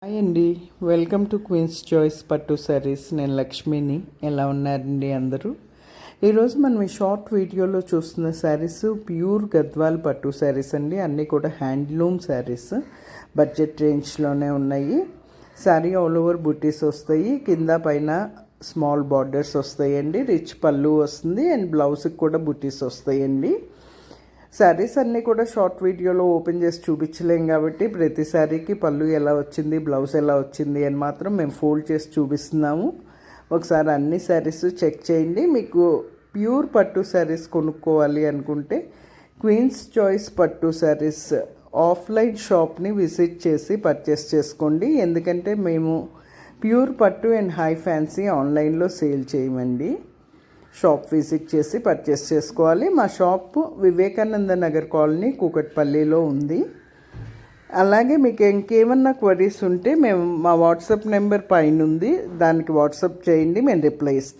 Hi అండి, welcome to queens choice పట్టు శారీస్. నేను లక్ష్మిని. ఎలా ఉన్నారండి అందరూ? ఈరోజు మనం ఈ షార్ట్ వీడియోలో చూస్తున్న శారీస్ ప్యూర్ గద్వాల్ పట్టు శారీస్ అండి. అన్నీ కూడా హ్యాండ్లూమ్ శారీస్, బడ్జెట్ రేంజ్లోనే ఉన్నాయి. శారీ ఆల్ ఓవర్ బుటీస్ వస్తాయి, కింద పైన స్మాల్ బార్డర్స్ వస్తాయండి. రిచ్ పళ్ళు వస్తుంది అండ్ బ్లౌజ్కి కూడా బుటీస్ వస్తాయండి. శారీస్ అన్నీ కూడా షార్ట్ వీడియోలో ఓపెన్ చేసి చూపించలేం కాబట్టి ప్రతి శారీకి పళ్ళు ఎలా వచ్చింది, బ్లౌజ్ ఎలా వచ్చింది అని మాత్రం మేము ఫోల్డ్ చేసి చూపిస్తున్నాము. ఒకసారి అన్ని శారీస్ చెక్ చేయండి. మీకు ప్యూర్ పట్టు శారీస్ కొనుక్కోవాలి అనుకుంటే క్వీన్స్ చాయిస్ పట్టు శారీస్ ఆఫ్లైన్ షాప్ని విజిట్ చేసి పర్చేస్ చేసుకోండి. ఎందుకంటే మేము ప్యూర్ పట్టు అండ్ హై ఫ్యాన్సీ ఆన్లైన్లో సేల్ చేయమండి. షాప్ విజిట్ చేసి పర్చేస్ చేసుకోవాలి. మా షాప్ వివేకానంద నగర్ కాలనీ, కూకట్పల్లిలో ఉంది. అలాగే మీకు ఇంకేమన్నా క్వరీస్ ఉంటే మా వాట్సాప్ నెంబర్ పైన ఉంది, దానికి వాట్సాప్ చేయండి, మేము రిప్లై ఇస్తాం.